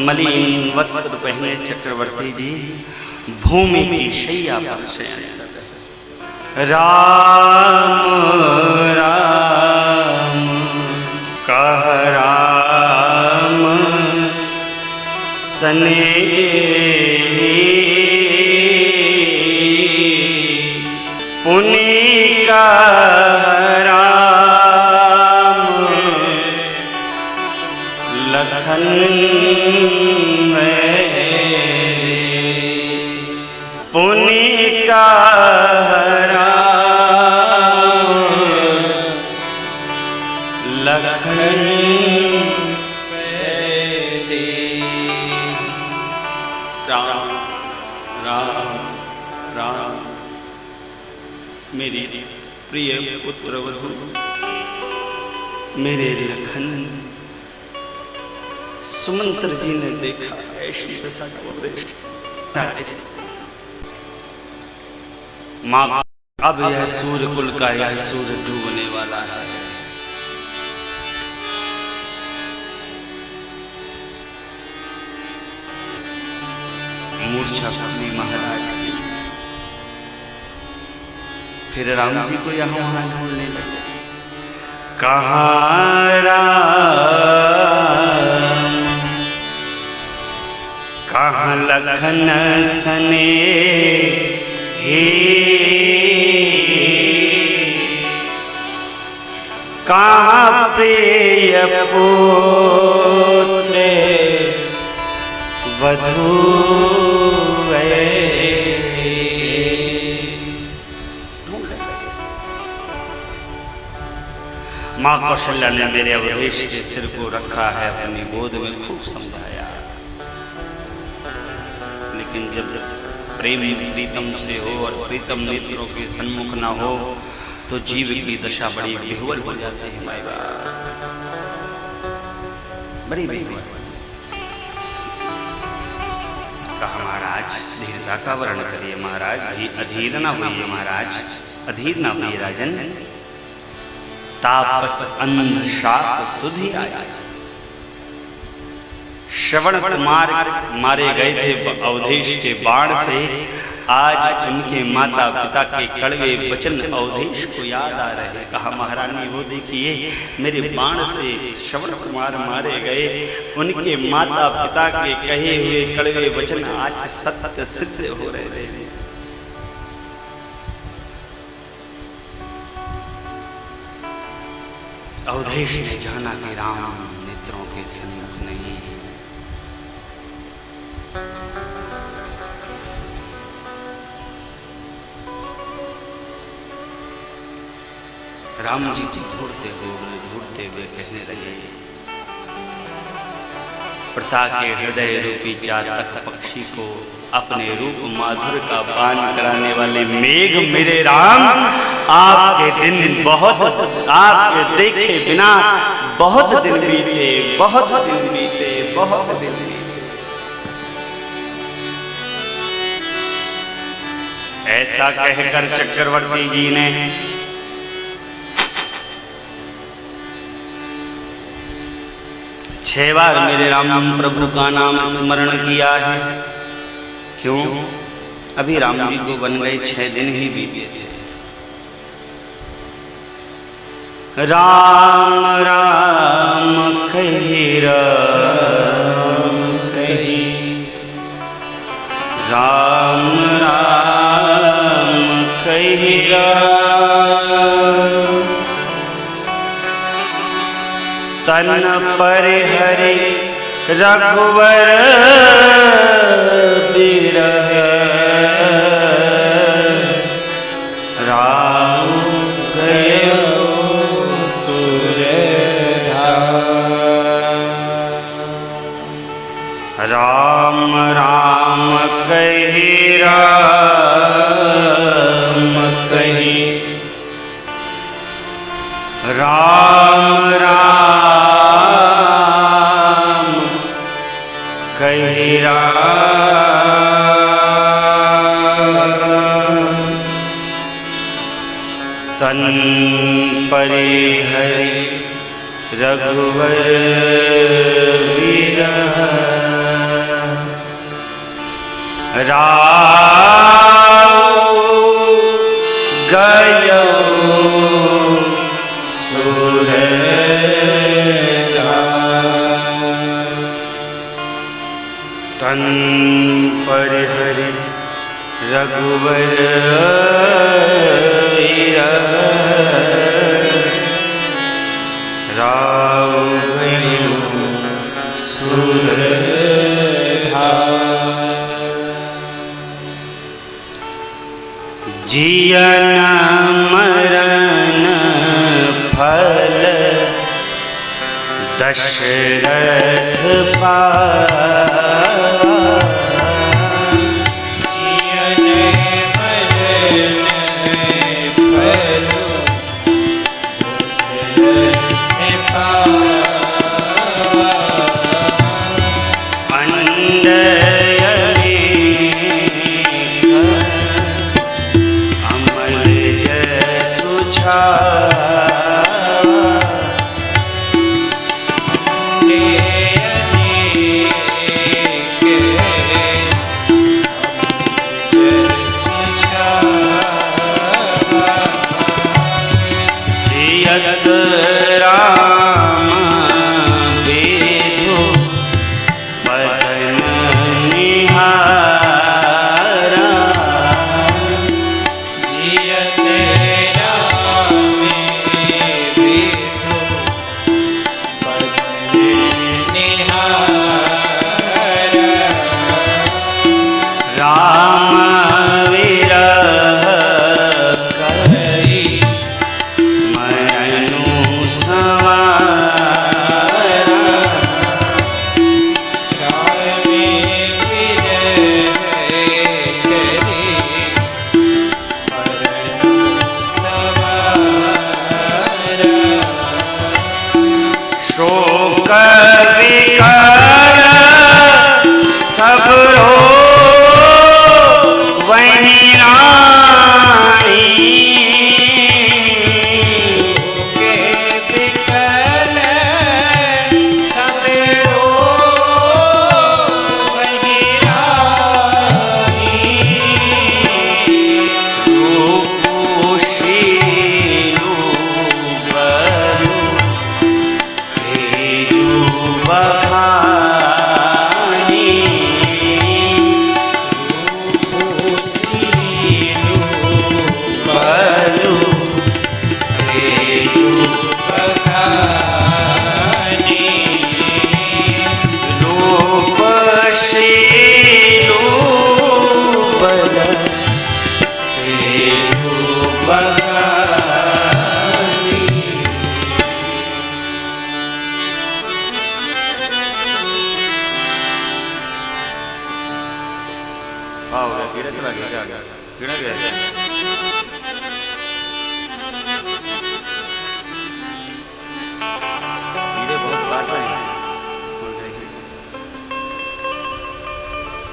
मलिन वस्त्र पहने चक्रवर्ती जी भूमि की शैया पर शयन। राम राम कह राम सने पुनि कह राम लखन पुनि कह राम लखन राम राम राम। मेरी प्रिय पुत्र वधू मेरे लखन। सुमंत्र जी ने देखा ऐसी दशा को देख माँ अब यह सूर्य कुल का यह सूर्य डूबने वाला है। मूर्छा पकड़ी महाराज की। फिर राम जी को यहाँ वहां ढूंढने लगे। कहाँ राम कहाँ लखन सने हे कहाँ प्रिय पुत्र वधू माँ कौशल्या ने मेरे अवधेश के सिर को रखा है अपनी गोद में, खूब समझाया। लेकिन जब प्रेम प्रीतम से हो और प्रीतम नेत्रों के सन्मुख न हो तो जीव की दशा बड़ी विह्वल हो जाती है। माई बाप बड़ी विह्वल। कहा महाराज धीरता का वर्ण करिए महाराज, अधीर न होइए महाराज, अधीर न होइए राजन। तापस अंध शाप सुधि आया। श्रवण कुमार मारे गए थे अवधेश के बाण से। आज उनके माता पिता के कड़वे वचन अवधेश को याद आ रहे। कहा महारानी वो देखिए मेरे बाण से श्रवण कुमार मारे गए, उनके माता पिता के कहे हुए कड़वे वचन आज सत्य सिद्ध हो रहे थे। अवधेश ने जाना कि राम नेत्रों के सन्मुख नहीं। राम जी को ढूंढते हुए कहने लगे, प्रथा के हृदय रूपी चातक पक्षी को अपने रूप माधुर का पान कराने वाले मेघ मेरे राम, आपके दिन बहुत आपके देखे बिना बहुत दिन बीते, बहुत दिन बीते, बहुत दिन बीते। ऐसा कहकर चक्रवर्ती जी ने छह बार मेरे राम प्रभु का नाम स्मरण किया है। क्यों? अभी राम जी को बन गए 6 दिन ही बीते थे। राम राम कही राम कही, राम राम कही राम। तन पर हरि रघुवर बिरह, राम गयो सुरधार। राम राम कही राम कही, राम राम कही राम। तन परिहरि रघुवर बिरह, गयो सुरगा तन पर हरि रघुवर राव गयो सुरगा जियन मरण फल दशरथ पावा जियन मरण फल दशरथ पावा राम बेधु बदन निहारा जियत राम बेधु बदन निहारा राम विरह करी मरनु संवारा राम विजय करी मरनु संवारा शोक विकर सब रो वही रानी के विकल सब रो वही रानी रूपोशीलु बरु तेजु बखानी रूपोशीलु बरु तेजु बखानी रूपशीलु बरु तेजु बखानी।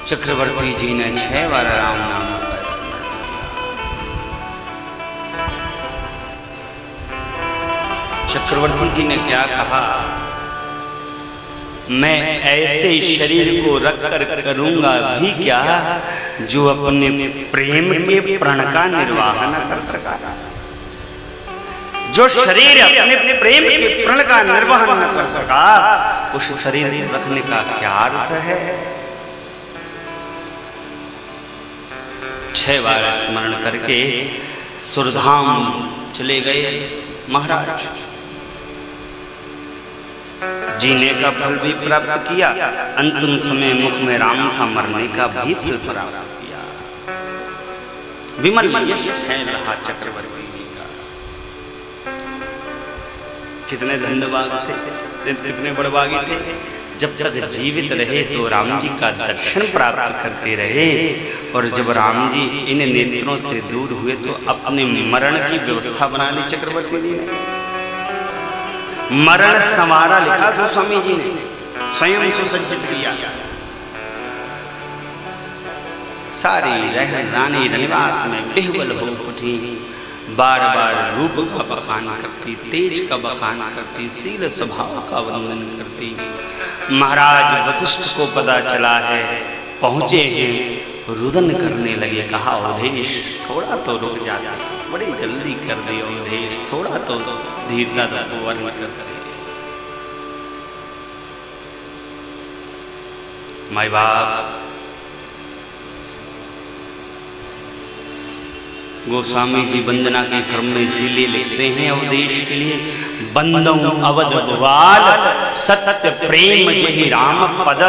चक्रवर्ती जी ने 6 बार राम नाम का स्मरण किया। चक्रवर्ती जी ने क्या कहा, मैं ऐसे शरीर को रख कर करूंगा भी क्या जो अपने प्रेम के प्रण का निर्वाह न कर सका। जो शरीर अपने प्रेम के प्रण का निर्वाह न कर सका, उस शरीर रखने का क्या अर्थ है। 6 बार स्मरण करके सुरधाम चले गए महाराज। जीने का फल भी प्राप्त किया, अंतिम समय मुख में राम था, मरने का भी फल प्राप्त किया। विमल यश है रहा चक्रवर्ती जी का। कितने धन्यवाद थे, कितने बड़भागी थे। जब तक जीवित रहे तो राम जी का दर्शन प्राप्त करते रहे, और जब राम जी इन नेत्रों से दूर हुए तो अपने मरण की व्यवस्था बना ली चक्रवर्ती जी ने। मरण समारा लिखा था स्वामी जी ने, स्वयं सुसज्जित किया। सारी रानी रनिवास में बेहुबल हो उठी, बार बार रूप का बखान करती, तेज का बखान करती, शील स्वभाव का वंदन करती। महाराज वशिष्ठ को पता चला है पहुंचे हैं रुदन करने लगे। कहा अवधेश थोड़ा तो रुक जाता, बड़ी जल्दी कर दी अवधेश, थोड़ा तो धीरता को वर्ण कर दे। माई बाप गोस्वामी जी वंदना के क्रम में इसीलिए लिखते हैं अवधेश के लिए, बंदौ अवध द्वाल सत्य प्रेम जहि राम पद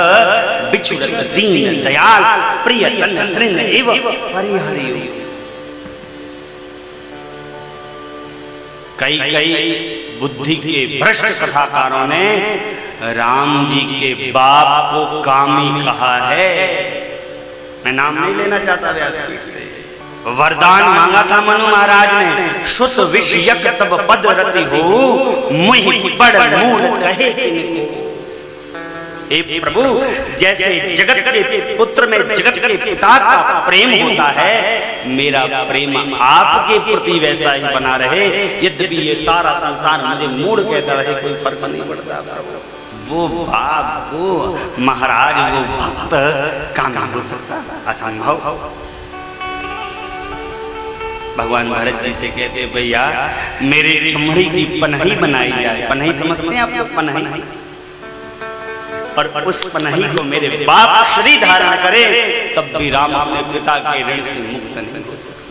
बिछुड़त दीन दयाल प्रिय तन तृण एव परिहरियो। कई बुद्धि के भ्रष्ट कथाकारों ने राम जी के बाप को कामी कहा है। मैं नाम नहीं लेना चाहता व्यासपीठ से। वरदान मांगा था मनु महाराज ने, शुत विषयक तब पद रति हो मुहि बड़ मूल कहे तिनको। हे प्रभु, जैसे जगत के पुत्र में जगत के पिता का प्रेम होता है, मेरा प्रेम आपके प्रति वैसा ही बना रहे। यद्यपि ये सारा संसार मुझे मूड कहता रहे, कोई फर्क नहीं पड़ता प्रभु। वो बाप वो महाराज वो भक्त कामी हो सकता, असंभव। भगवान भरत जी से कहते भैया मेरे चमड़ी की पनही बनाई जाए। पनही समझते हैं आप लोग? पनही, और उस पनही को मेरे बाप श्री धारण करे, तब भी राम अपने पिता के ऋण से मुक्त नहीं हो सकते।